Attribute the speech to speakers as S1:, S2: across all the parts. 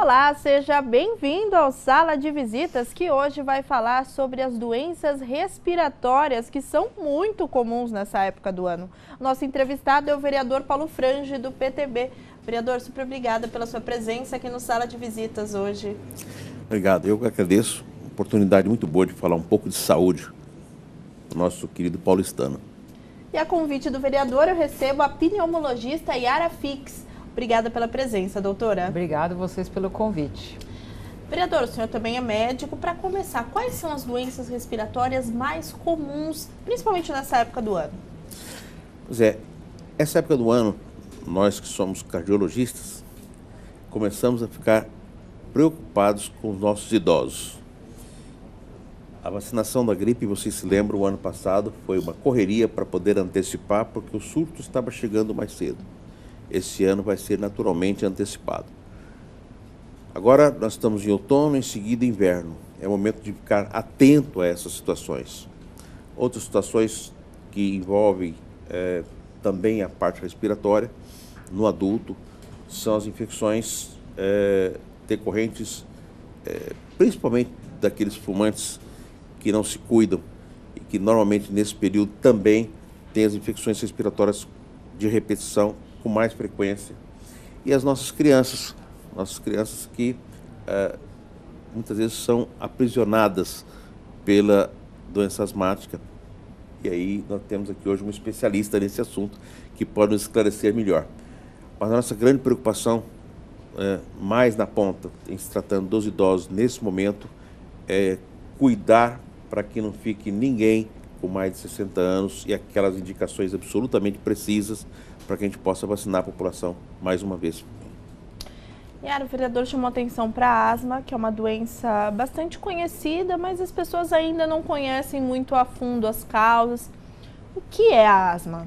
S1: Olá, seja bem-vindo ao Sala de Visitas, que hoje vai falar sobre as doenças respiratórias que são muito comuns nessa época do ano. Nosso entrevistado é o vereador Paulo Frange, do PTB. Vereador, super obrigada pela sua presença aqui no Sala de Visitas hoje.
S2: Obrigado, eu que agradeço. Oportunidade muito boa de falar um pouco de saúde do nosso querido paulistano.
S1: E a convite do vereador, eu recebo a pneumologista Yara Fix. Obrigada pela presença, doutora.
S3: Obrigado vocês pelo convite.
S1: Vereador, o senhor também é médico. Para começar, quais são as doenças respiratórias mais comuns, principalmente nessa época do ano?
S2: Pois é, essa época do ano, nós que somos cardiologistas, começamos a ficar preocupados com os nossos idosos. A vacinação da gripe, vocês se lembram, o ano passado foi uma correria para poder antecipar, porque o surto estava chegando mais cedo. Esse ano vai ser naturalmente antecipado. Agora nós estamos em outono, em seguida inverno. É o momento de ficar atento a essas situações. Outras situações que envolvem também a parte respiratória no adulto são as infecções decorrentes, principalmente daqueles fumantes que não se cuidam e que normalmente nesse período também tem as infecções respiratórias de repetição com mais frequência. E as nossas crianças que muitas vezes são aprisionadas pela doença asmática. E aí nós temos aqui hoje um especialista nesse assunto que pode nos esclarecer melhor. Mas a nossa grande preocupação, mais na ponta, em se tratando dos idosos nesse momento, é cuidar para que não fique ninguém com mais de 60 anos e aquelas indicações absolutamente precisas para que a gente possa vacinar a população mais uma vez.
S1: Yara, o vereador chamou atenção para a asma, que é uma doença bastante conhecida, mas as pessoas ainda não conhecem muito a fundo as causas. O que é a asma?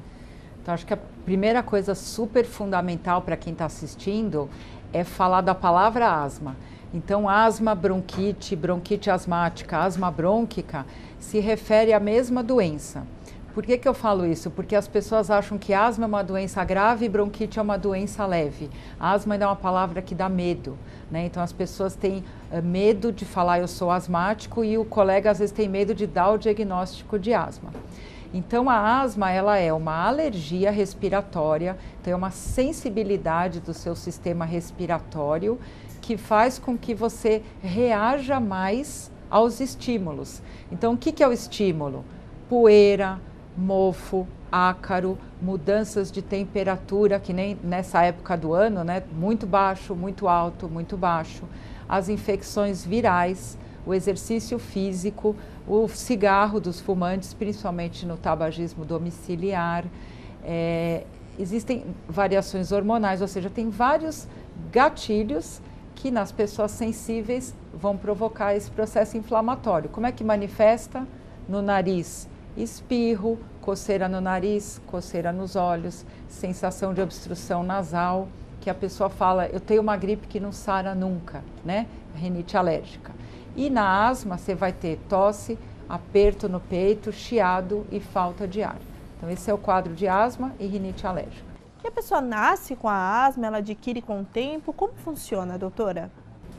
S3: Então, acho que a primeira coisa super fundamental para quem está assistindo é falar da palavra asma. Então, asma, bronquite, bronquite asmática, asma brônquica, se refere à mesma doença. Por que eu falo isso? Porque as pessoas acham que asma é uma doença grave e bronquite é uma doença leve. Asma ainda é uma palavra que dá medo, né? Então as pessoas têm medo de falar eu sou asmático e o colega às vezes tem medo de dar o diagnóstico de asma. Então a asma ela é uma alergia respiratória, então é uma sensibilidade do seu sistema respiratório que faz com que você reaja mais aos estímulos. Então o que é o estímulo? Poeira, mofo, ácaro, mudanças de temperatura, que nem nessa época do ano, né? Muito baixo, muito alto, muito baixo. As infecções virais, o exercício físico, o cigarro dos fumantes, principalmente no tabagismo domiciliar. Existem variações hormonais, ou seja, tem vários gatilhos que nas pessoas sensíveis vão provocar esse processo inflamatório. Como é que manifesta? No nariz, espirro, coceira no nariz, coceira nos olhos, sensação de obstrução nasal, que a pessoa fala, eu tenho uma gripe que não sara nunca, né? Rinite alérgica. E na asma você vai ter tosse, aperto no peito, chiado e falta de ar. Então esse é o quadro de asma e rinite alérgica.
S1: E a pessoa nasce com a asma, ela adquire com o tempo? Como funciona, doutora?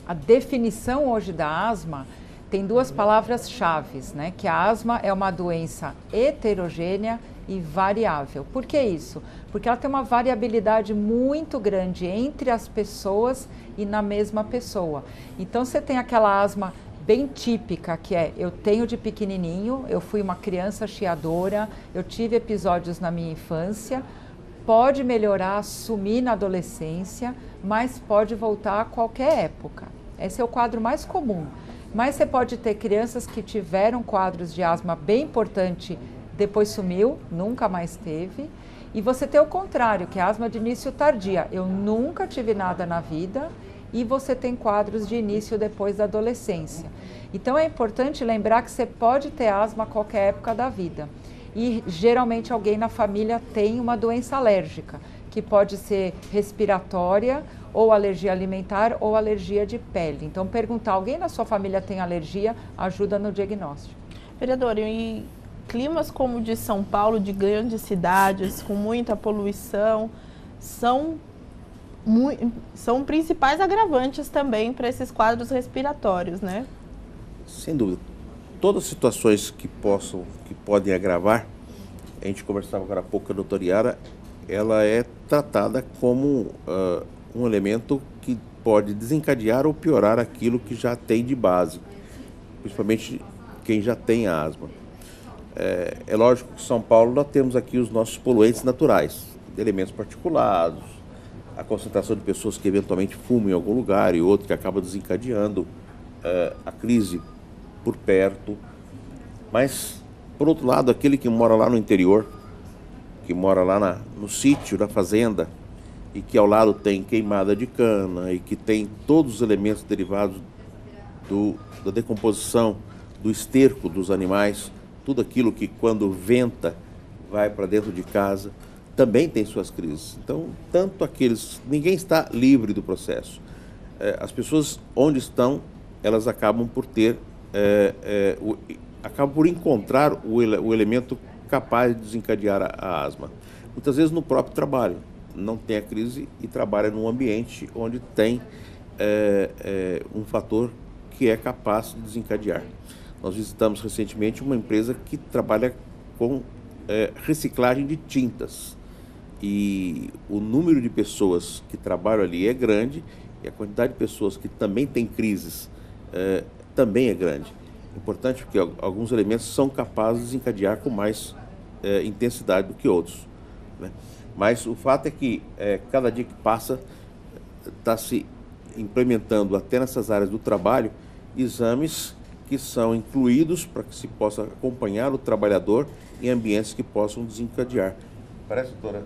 S3: A definição hoje da asma tem duas palavras-chave, né? Que a asma é uma doença heterogênea e variável. Por que isso? Porque ela tem uma variabilidade muito grande entre as pessoas e na mesma pessoa. Então você tem aquela asma bem típica, que é eu tenho de pequenininho, eu fui uma criança chiadora, eu tive episódios na minha infância, pode melhorar, sumir na adolescência, mas pode voltar a qualquer época. Esse é o quadro mais comum. Mas você pode ter crianças que tiveram quadros de asma bem importante, depois sumiu, nunca mais teve. E você tem o contrário, que é asma de início tardia. Eu nunca tive nada na vida e você tem quadros de início depois da adolescência. Então é importante lembrar que você pode ter asma a qualquer época da vida. E geralmente alguém na família tem uma doença alérgica, que pode ser respiratória, ou alergia alimentar, ou alergia de pele. Então perguntar, alguém na sua família tem alergia, ajuda no diagnóstico.
S1: Vereador, e climas como o de São Paulo, de grandes cidades, com muita poluição, são são principais agravantes também para esses quadros respiratórios, né?
S2: Sem dúvida. Todas as situações que podem agravar, a gente conversava agora há pouco com a doutora Yara, ela é tratada como um elemento que pode desencadear ou piorar aquilo que já tem de base, principalmente quem já tem asma. É lógico que em São Paulo nós temos aqui os nossos poluentes naturais, elementos particulados, a concentração de pessoas que eventualmente fumam em algum lugar e outro que acaba desencadeando a crise por perto. Mas, por outro lado, aquele que mora lá no interior, que mora lá no sítio, na fazenda, e que ao lado tem queimada de cana e que tem todos os elementos derivados da decomposição, do esterco dos animais, tudo aquilo que quando venta vai para dentro de casa, também tem suas crises. Então, ninguém está livre do processo. As pessoas onde estão, elas acabam por encontrar o elemento capaz de desencadear a asma. Muitas vezes no próprio trabalho, não tem a crise e trabalha num ambiente onde tem um fator que é capaz de desencadear. Nós visitamos recentemente uma empresa que trabalha com reciclagem de tintas. E o número de pessoas que trabalham ali é grande e a quantidade de pessoas que também têm crises também é grande. Importante porque alguns elementos são capazes de desencadear com mais intensidade do que outros, né? Mas o fato é que cada dia que passa está se implementando até nessas áreas do trabalho exames que são incluídos para que se possa acompanhar o trabalhador em ambientes que possam desencadear. Parece, doutora,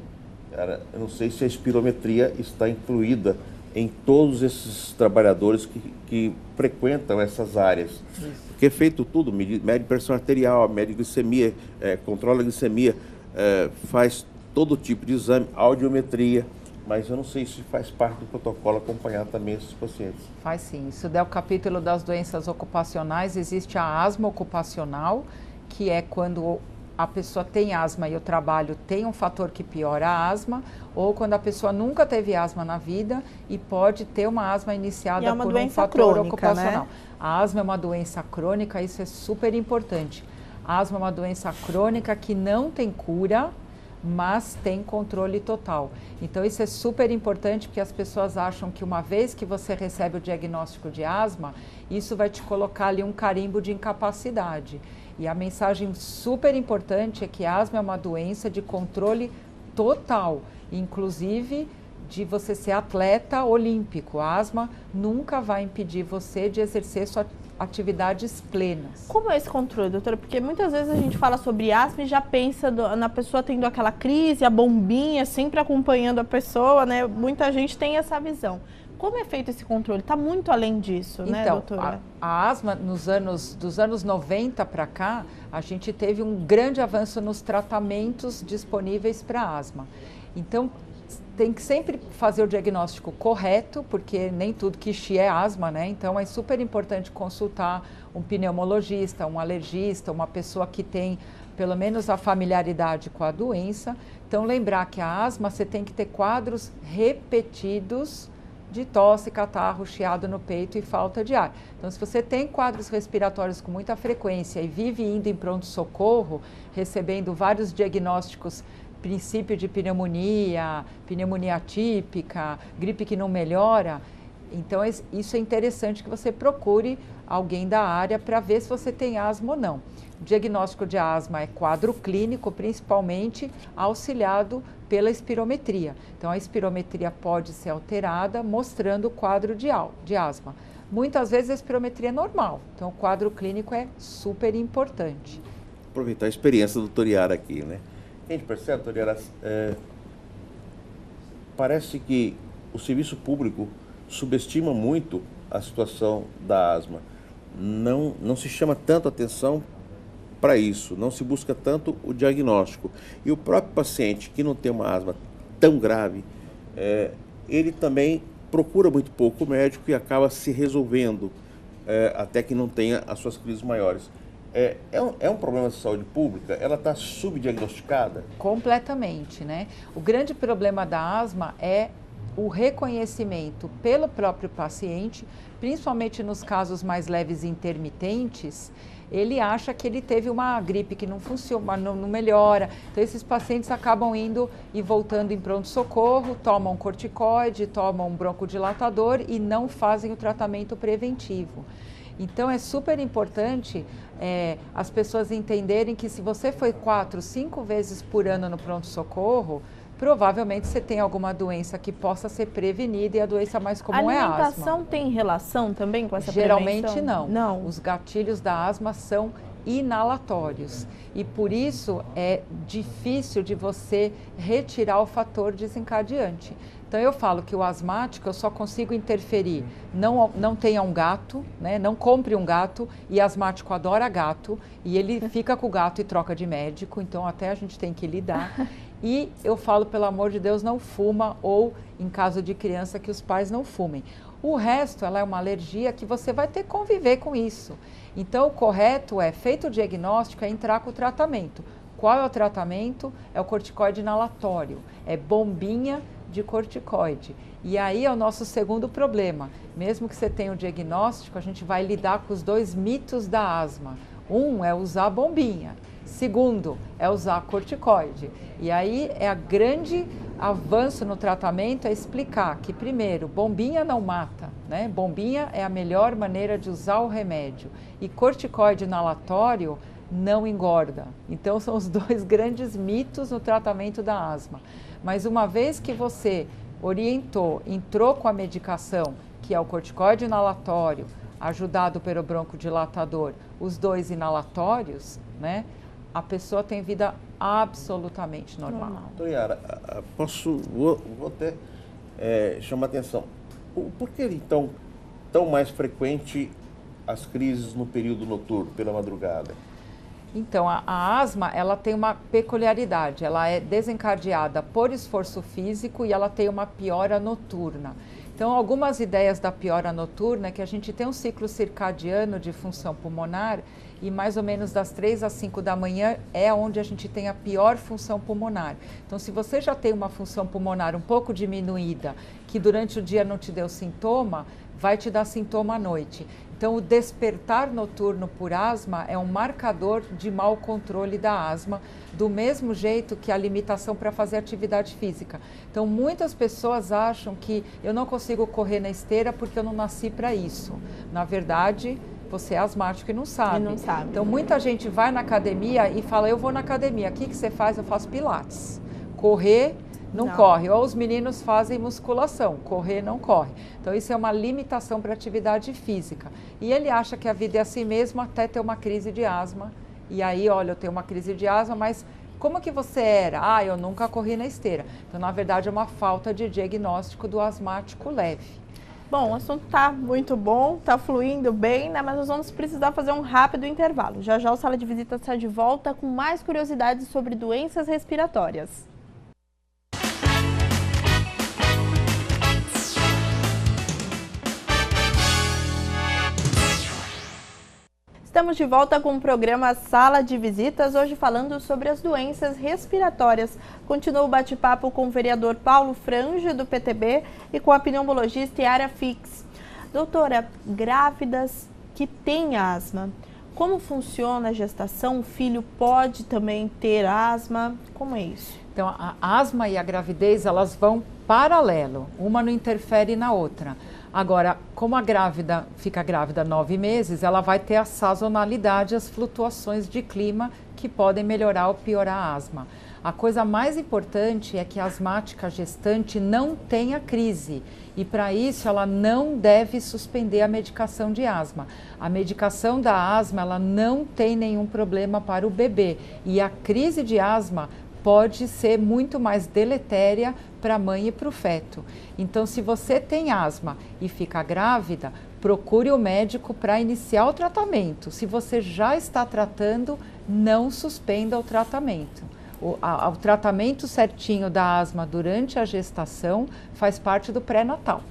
S2: eu não sei se a espirometria está incluída em todos esses trabalhadores que frequentam essas áreas. Isso. Porque é feito tudo, mede pressão arterial, mede glicemia, controla a glicemia, faz todo tipo de exame, audiometria, mas eu não sei se faz parte do protocolo acompanhar também esses pacientes.
S3: Faz sim. Isso é o capítulo das doenças ocupacionais. Existe a asma ocupacional, que é quando a pessoa tem asma e o trabalho tem um fator que piora a asma, ou quando a pessoa nunca teve asma na vida e pode ter uma asma iniciada por um fator ocupacional. Né? A asma é uma doença crônica, isso é super importante. A asma é uma doença crônica que não tem cura, mas tem controle total. Então isso é super importante porque as pessoas acham que uma vez que você recebe o diagnóstico de asma, isso vai te colocar ali um carimbo de incapacidade. E a mensagem super importante é que a asma é uma doença de controle total, inclusive de você ser atleta olímpico. A asma nunca vai impedir você de exercer suas atividades plenas.
S1: Como é esse controle, doutora? Porque muitas vezes a gente fala sobre asma e já pensa na pessoa tendo aquela crise, a bombinha sempre acompanhando a pessoa, né? Muita gente tem essa visão. Como é feito esse controle? Está muito além disso, né, doutora?
S3: A asma, dos anos 90 para cá, a gente teve um grande avanço nos tratamentos disponíveis para asma. Então, tem que sempre fazer o diagnóstico correto, porque nem tudo que chia é asma, né? Então, é super importante consultar um pneumologista, um alergista, uma pessoa que tem pelo menos a familiaridade com a doença. Então, lembrar que a asma, você tem que ter quadros repetidos de tosse, catarro, chiado no peito e falta de ar. Então, se você tem quadros respiratórios com muita frequência e vive indo em pronto-socorro, recebendo vários diagnósticos, princípio de pneumonia, pneumonia atípica, gripe que não melhora, então isso é interessante que você procure alguém da área para ver se você tem asma ou não. O diagnóstico de asma é quadro clínico, principalmente auxiliado pela espirometria. Então, a espirometria pode ser alterada mostrando o quadro de asma. Muitas vezes a espirometria é normal, então o quadro clínico é super importante.
S2: Aproveitar a experiência do doutor Yara aqui, né? A gente percebe, doutor Yara, parece que o serviço público subestima muito a situação da asma. Não se chama tanto atenção para isso, não se busca tanto o diagnóstico. E o próprio paciente que não tem uma asma tão grave, ele também procura muito pouco o médico e acaba se resolvendo até que não tenha as suas crises maiores. É um problema de saúde pública? Ela está subdiagnosticada?
S3: Completamente, né? O grande problema da asma é o reconhecimento pelo próprio paciente, principalmente nos casos mais leves e intermitentes, ele acha que ele teve uma gripe que não funciona, não melhora. Então, esses pacientes acabam indo e voltando em pronto-socorro, tomam corticoide, tomam um broncodilatador e não fazem o tratamento preventivo. Então, é super importante as pessoas entenderem que se você foi 4, 5 vezes por ano no pronto-socorro, provavelmente você tem alguma doença que possa ser prevenida e a doença mais comum é a asma.
S1: A alimentação tem relação também com essa
S3: Geralmente
S1: prevenção?
S3: não. Os gatilhos da asma são inalatórios e por isso é difícil de você retirar o fator desencadeante. Então eu falo que o asmático eu só consigo interferir, não tenha um gato, né? Não compre um gato, e asmático adora gato e ele fica com o gato e troca de médico, então até a gente tem que lidar. E eu falo, pelo amor de Deus, não fuma, ou em caso de criança que os pais não fumem. O resto, ela é uma alergia que você vai ter que conviver com isso. Então, o correto é, feito o diagnóstico, é entrar com o tratamento. Qual é o tratamento? É o corticoide inalatório, é bombinha de corticoide. E aí é o nosso segundo problema. Mesmo que você tenha o diagnóstico, a gente vai lidar com os 2 mitos da asma. Um é usar bombinha. Segundo, é usar corticoide. E aí é a grande avanço no tratamento é explicar que, primeiro, bombinha não mata, né? Bombinha é a melhor maneira de usar o remédio. E corticoide inalatório não engorda. Então, são os 2 grandes mitos no tratamento da asma. Mas uma vez que você orientou, entrou com a medicação, que é o corticoide inalatório, ajudado pelo broncodilatador, os 2 inalatórios, né? A pessoa tem vida absolutamente normal.
S2: Então, Yara, vou até chamar a atenção. Por que, então, tão mais frequente as crises no período noturno, pela madrugada?
S3: Então, a asma, ela tem uma peculiaridade. Ela é desencadeada por esforço físico e ela tem uma piora noturna. Então, algumas ideias da piora noturna é que a gente tem um ciclo circadiano de função pulmonar e mais ou menos das 3 às 5 da manhã é onde a gente tem a pior função pulmonar. Então, se você já tem uma função pulmonar um pouco diminuída, que durante o dia não te deu sintoma, vai te dar sintoma à noite. Então, o despertar noturno por asma é um marcador de mau controle da asma, do mesmo jeito que a limitação para fazer atividade física. Então, muitas pessoas acham que eu não consigo correr na esteira porque eu não nasci para isso. Na verdade, você é asmático e não sabe. Então, muita gente vai na academia e fala, eu vou na academia, o que você faz? Eu faço pilates. Correr, não corre. Ou os meninos fazem musculação, correr não corre. Então, isso é uma limitação para atividade física. E ele acha que a vida é assim mesmo até ter uma crise de asma. E aí, olha, eu tenho uma crise de asma, mas como que você era? Ah, eu nunca corri na esteira. Então, na verdade, é uma falta de diagnóstico do asmático leve.
S1: Bom, o assunto está muito bom, está fluindo bem, né? Mas nós vamos precisar fazer um rápido intervalo. Já já o Sala de Visita está de volta com mais curiosidades sobre doenças respiratórias. Estamos de volta com o programa Sala de Visitas, hoje falando sobre as doenças respiratórias. Continua o bate-papo com o vereador Paulo Frange, do PTB, e com a pneumologista Yara Fix. Doutora, grávidas que têm asma, como funciona a gestação? O filho pode também ter asma? Como é isso?
S3: Então, a asma e a gravidez, elas vão paralelo, uma não interfere na outra. Agora, como a grávida fica grávida 9 meses, ela vai ter a sazonalidade, as flutuações de clima que podem melhorar ou piorar a asma. A coisa mais importante é que a asmática gestante não tenha crise e, para isso, ela não deve suspender a medicação de asma. A medicação da asma, ela não tem nenhum problema para o bebê e a crise de asma pode ser muito mais deletéria para a mãe e para o feto. Então, se você tem asma e fica grávida, procure o médico para iniciar o tratamento. Se você já está tratando, não suspenda o tratamento. O tratamento certinho da asma durante a gestação faz parte do pré-natal.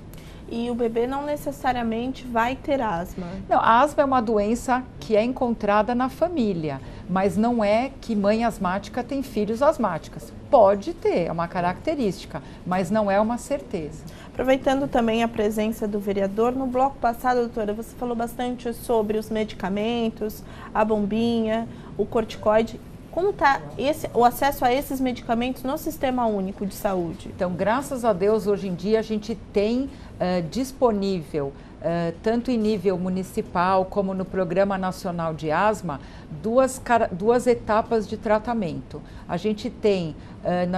S1: E o bebê não necessariamente vai ter asma.
S3: Não, a asma é uma doença que é encontrada na família, mas não é que mãe asmática tem filhos asmáticos. Pode ter, é uma característica, mas não é uma certeza.
S1: Aproveitando também a presença do vereador, no bloco passado, doutora, você falou bastante sobre os medicamentos, a bombinha, o corticoide. Como está o acesso a esses medicamentos no Sistema Único de Saúde?
S3: Então, graças a Deus, hoje em dia a gente tem disponível, tanto em nível municipal como no Programa Nacional de Asma, duas etapas de tratamento. A gente tem,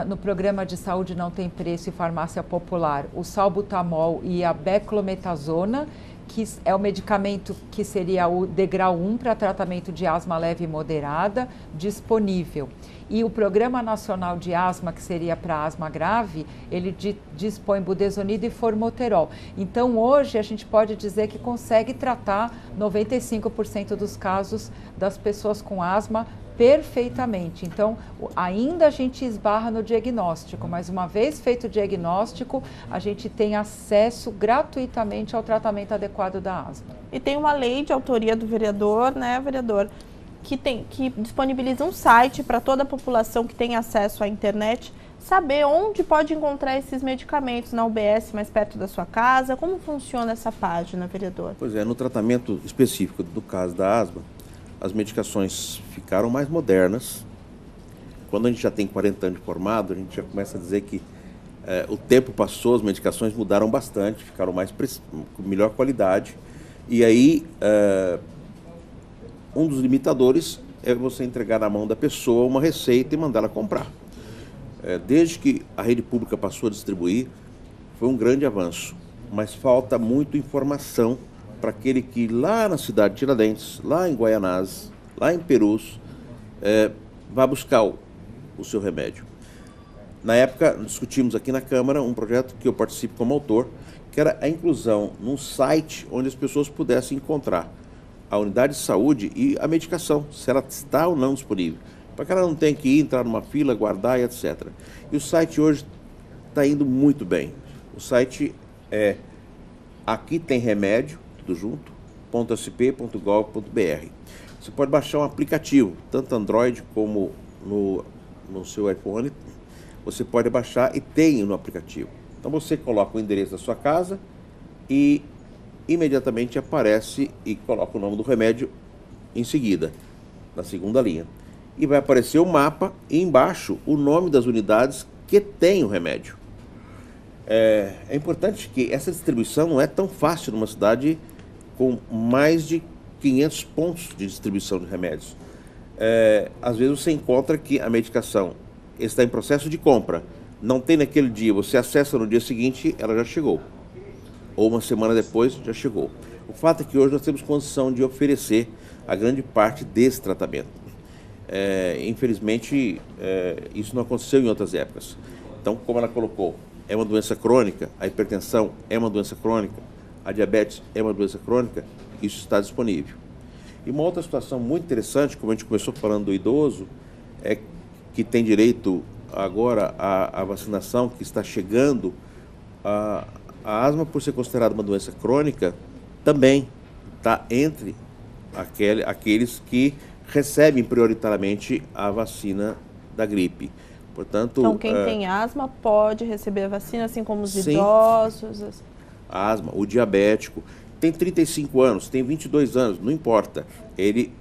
S3: no Programa de Saúde Não Tem Preço e Farmácia Popular, o salbutamol e a beclometasona, que é o medicamento que seria o degrau 1 para tratamento de asma leve e moderada, disponível. E o Programa Nacional de Asma, que seria para asma grave, ele dispõe budesonida e formoterol. Então, hoje, a gente pode dizer que consegue tratar 95% dos casos das pessoas com asma perfeitamente. Então, ainda a gente esbarra no diagnóstico, mas uma vez feito o diagnóstico, a gente tem acesso gratuitamente ao tratamento adequado da asma.
S1: E tem uma lei de autoria do vereador, né, vereador, que disponibiliza um site para toda a população que tem acesso à internet, saber onde pode encontrar esses medicamentos na UBS mais perto da sua casa. Como funciona essa página, vereador?
S2: Pois é, no tratamento específico do caso da asma, as medicações ficaram mais modernas. Quando a gente já tem 40 anos de formado, a gente já começa a dizer que o tempo passou, as medicações mudaram bastante, ficaram com melhor qualidade. E aí, um dos limitadores é você entregar na mão da pessoa uma receita e mandá-la comprar. Desde que a rede pública passou a distribuir, foi um grande avanço, mas falta muito informação para aquele que lá na cidade de Tiradentes, lá em Guaianazes, lá em Perus, vai buscar o seu remédio. Na época, discutimos aqui na Câmara um projeto que eu participo como autor, que era a inclusão num site onde as pessoas pudessem encontrar a unidade de saúde e a medicação, se ela está ou não disponível, para que ela não tenha que ir, entrar numa fila, guardar e etc. E o site hoje está indo muito bem. O site é Aqui Tem Remédio, tudo junto, .sp.gov.br. Você pode baixar um aplicativo, tanto Android como no seu iPhone, você pode baixar e tem no aplicativo. Então você coloca o endereço da sua casa e imediatamente aparece e coloca o nome do remédio em seguida, na segunda linha. E vai aparecer o mapa e embaixo o nome das unidades que tem o remédio. É importante que essa distribuição não é tão fácil numa cidade com mais de 500 pontos de distribuição de remédios. Às vezes você encontra que a medicação está em processo de compra, não tem naquele dia, você acessa no dia seguinte, ela já chegou. Ou uma semana depois, já chegou. O fato é que hoje nós temos condição de oferecer a grande parte desse tratamento. Infelizmente, isso não aconteceu em outras épocas. Então, como ela colocou, é uma doença crônica, a hipertensão é uma doença crônica, a diabetes é uma doença crônica, isso está disponível. E uma outra situação muito interessante, como a gente começou falando do idoso, é que tem direito agora à vacinação, que está chegando. A asma, por ser considerada uma doença crônica, também está entre aqueles que recebem prioritariamente a vacina da gripe. Portanto,
S1: então, quem tem asma pode receber a vacina, assim como os idosos?
S2: A asma, o diabético, tem 35 anos, tem 22 anos, não importa. Ele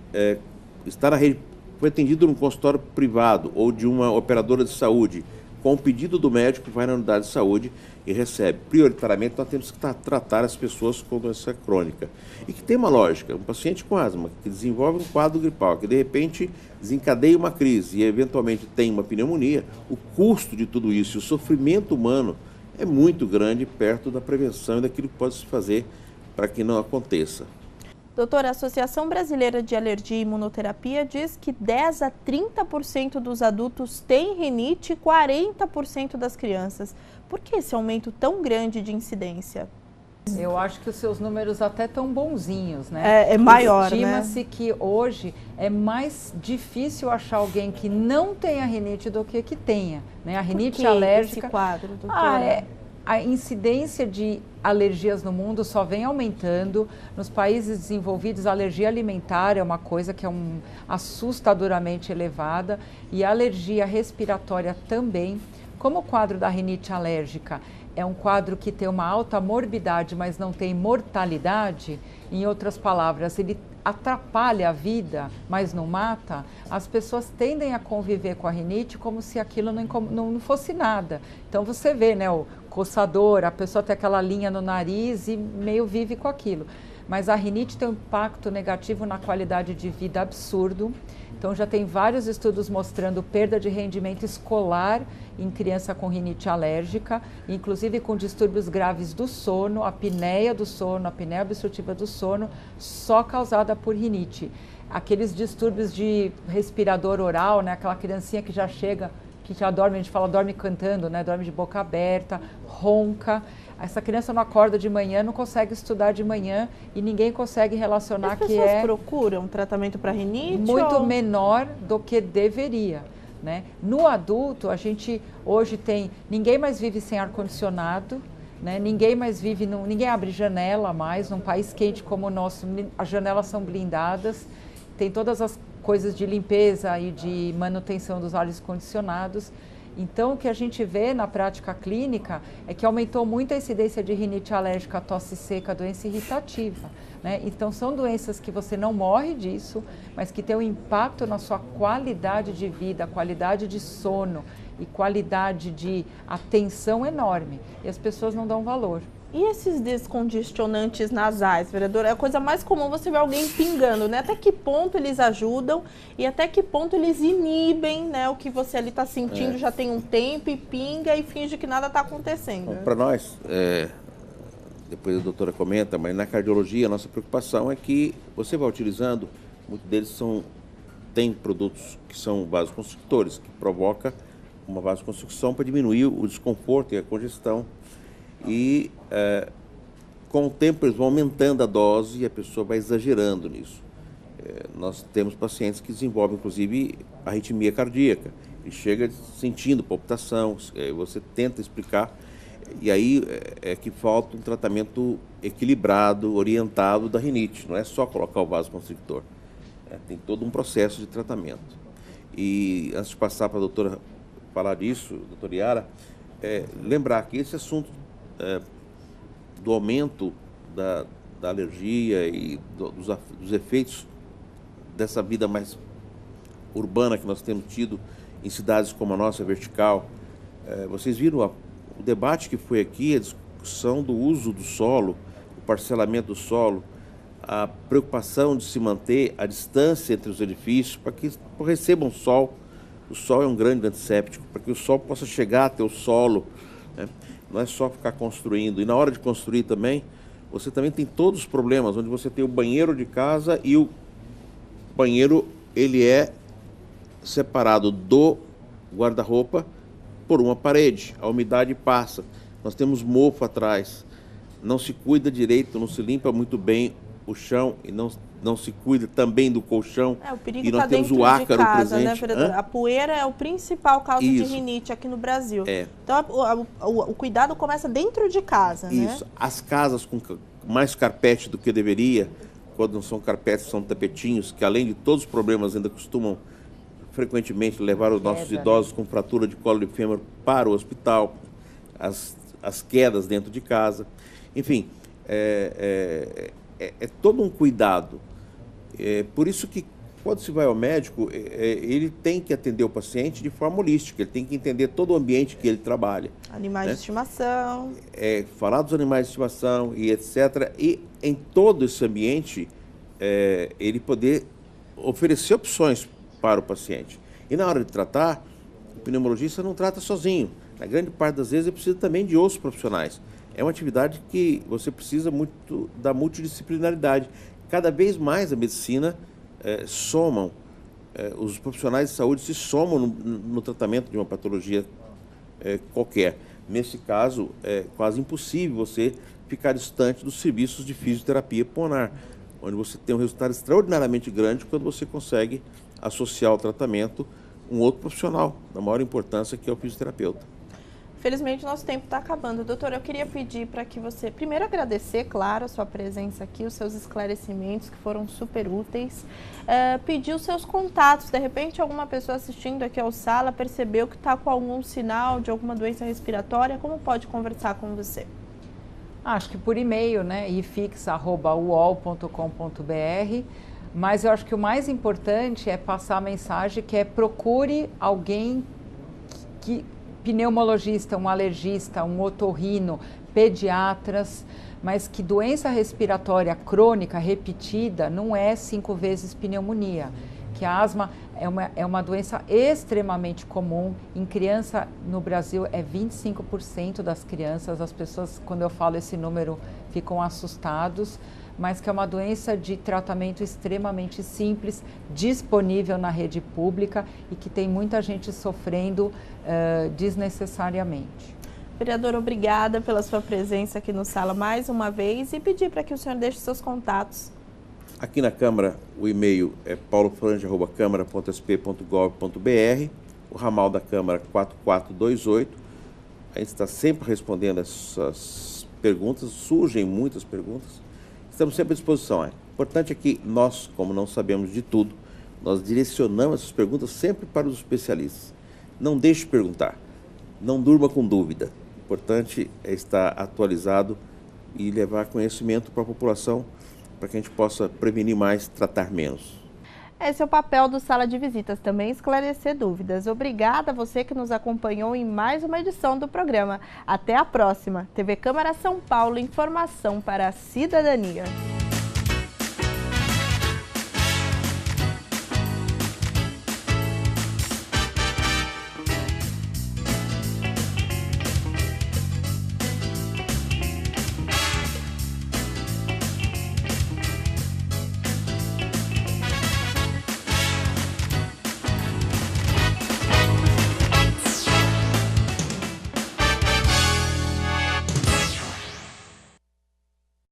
S2: está na rede, foi atendido num consultório privado ou de uma operadora de saúde, com o pedido do médico, vai na unidade de saúde e recebe. Prioritariamente, nós temos que tratar as pessoas com doença crônica. E que tem uma lógica, um paciente com asma, que desenvolve um quadro gripal, que de repente desencadeia uma crise e eventualmente tem uma pneumonia, o custo de tudo isso, o sofrimento humano é muito grande perto da prevenção e daquilo que pode se fazer para que não aconteça.
S1: Doutora, a Associação Brasileira de Alergia e Imunoterapia diz que 10 a 30% dos adultos têm rinite e 40% das crianças. Por que esse aumento tão grande de incidência?
S3: Eu acho que os seus números até estão bonzinhos, né?
S1: É maior, né?
S3: Estima-se que hoje é mais difícil achar alguém que não tenha rinite do que tenha, né? A rinite alérgica...
S1: esse quadro, doutora?
S3: a incidência de alergias no mundo só vem aumentando. Nos países desenvolvidos, a alergia alimentar é uma coisa que é assustadoramente elevada e a alergia respiratória também. Como o quadro da rinite alérgica é um quadro que tem uma alta morbidade, mas não tem mortalidade, em outras palavras, ele atrapalha a vida, mas não mata, as pessoas tendem a conviver com a rinite como se aquilo não fosse nada. Então você vê, né, o coçador, a pessoa tem aquela linha no nariz e meio vive com aquilo. Mas a rinite tem um impacto negativo na qualidade de vida absurdo. Então já tem vários estudos mostrando perda de rendimento escolar em criança com rinite alérgica, inclusive com distúrbios graves do sono, apneia do sono, apneia obstrutiva do sono, só causada por rinite. Aqueles distúrbios de respirador oral, né, aquela criancinha que já chega, que já dorme, a gente fala dorme cantando, né, dorme de boca aberta, ronca. Essa criança não acorda de manhã, não consegue estudar de manhã e ninguém consegue relacionar que é...
S1: As pessoas procuram tratamento para rinite?
S3: Muito menor do que deveria, né? No adulto, a gente hoje tem... Ninguém mais vive sem ar-condicionado, né? Ninguém mais vive... Ninguém abre janela mais, num país quente como o nosso, as janelas são blindadas, tem todas as coisas de limpeza e de manutenção dos ares condicionados. Então, o que a gente vê na prática clínica é que aumentou muito a incidência de rinite alérgica, tosse seca, doença irritativa, né? Então, são doenças que você não morre disso, mas que tem um impacto na sua qualidade de vida, qualidade de sono e qualidade de atenção enorme. E as pessoas não dão valor.
S1: E esses descongestionantes nasais, vereador? É a coisa mais comum você ver alguém pingando, né? Até que ponto eles ajudam e até que ponto eles inibem, né? O que você ali está sentindo já tem um tempo e pinga e finge que nada está acontecendo.
S2: Para nós, depois a doutora comenta, mas na cardiologia a nossa preocupação é que você vai utilizando, muitos deles tem produtos que são vasoconstrictores, que provoca uma vasoconstricção para diminuir o desconforto e a congestão. E com o tempo eles vão aumentando a dose e a pessoa vai exagerando nisso. Nós temos pacientes que desenvolvem inclusive arritmia cardíaca e chega sentindo palpitação, você tenta explicar e aí é que falta um tratamento equilibrado, orientado da rinite, não é só colocar o vasoconstrictor, tem todo um processo de tratamento. E antes de passar para a doutora falar disso, doutora Yara, lembrar que esse assunto do aumento da alergia e dos efeitos dessa vida mais urbana que nós temos tido em cidades como a nossa, Vertical. Vocês viram o debate que foi aqui, a discussão do uso do solo, o parcelamento do solo, a preocupação de se manter a distância entre os edifícios para que recebam sol. O sol é um grande antisséptico, para que o sol possa chegar até o solo, né? Não é só ficar construindo. E na hora de construir também, você também tem todos os problemas, onde você tem o banheiro de casa e o banheiro, ele é separado do guarda-roupa por uma parede. A umidade passa. Nós temos mofo atrás. Não se cuida direito, não se limpa muito bem o chão e não se cuida também do colchão.
S1: O perigo
S2: e nós
S1: tá
S2: temos
S1: dentro
S2: o ácaro
S1: de casa,
S2: presente.
S1: né, vereador? A poeira é o principal causa de rinite aqui no Brasil. Então, o cuidado começa dentro de casa, né?
S2: Isso. As casas com mais carpete do que deveria, quando não são carpetes, são tapetinhos, que além de todos os problemas ainda costumam frequentemente levar os nossos idosos com fratura de colo de fêmur para o hospital, as quedas dentro de casa. Enfim, é todo um cuidado. Por isso que, quando se vai ao médico, ele tem que atender o paciente de forma holística, ele tem que entender todo o ambiente que ele trabalha.
S1: Animais de estimação.
S2: Falar dos animais de estimação e etc. E em todo esse ambiente, ele poder oferecer opções para o paciente. E na hora de tratar, o pneumologista não trata sozinho. Na grande parte das vezes, ele precisa também de outros profissionais. É uma atividade que você precisa muito da multidisciplinaridade. Cada vez mais a medicina os profissionais de saúde se somam no tratamento de uma patologia qualquer. Nesse caso, é quase impossível você ficar distante dos serviços de fisioterapia pulmonar, onde você tem um resultado extraordinariamente grande quando você consegue associar ao tratamento um outro profissional da maior importância, que é o fisioterapeuta.
S1: Felizmente, nosso tempo está acabando. Doutor, eu queria pedir para que você, primeiro, agradecer, claro, a sua presença aqui, os seus esclarecimentos que foram super úteis. Pedir os seus contatos. De repente, alguma pessoa assistindo aqui ao Sala percebeu que está com algum sinal de alguma doença respiratória, como pode conversar com você?
S3: Acho que por e-mail, né? ifix@uol.com.br. Mas eu acho que o mais importante é passar a mensagem que é procure alguém pneumologista, um alergista, um otorrino, pediatras, mas que doença respiratória crônica repetida não é 5 vezes pneumonia, que a asma é uma doença extremamente comum. Em criança, no Brasil, é 25% das crianças. As pessoas, quando eu falo esse número, ficam assustados, mas que é uma doença de tratamento extremamente simples, disponível na rede pública e que tem muita gente sofrendo desnecessariamente.
S1: Vereador, obrigada pela sua presença aqui no Sala mais uma vez e pedir para que o senhor deixe seus contatos.
S2: Aqui na Câmara, o e-mail é paulofrange@câmara.sp.gov.br, o ramal da Câmara 4428. A gente está sempre respondendo essas perguntas, surgem muitas perguntas. Estamos sempre à disposição. O importante é que nós, como não sabemos de tudo, nós direcionamos essas perguntas sempre para os especialistas. Não deixe de perguntar, não durma com dúvida. O importante é estar atualizado e levar conhecimento para a população, para que a gente possa prevenir mais, tratar menos.
S1: Esse é o papel do Sala de Visitas, também esclarecer dúvidas. Obrigada a você que nos acompanhou em mais uma edição do programa. Até a próxima. TV Câmara São Paulo, informação para a cidadania.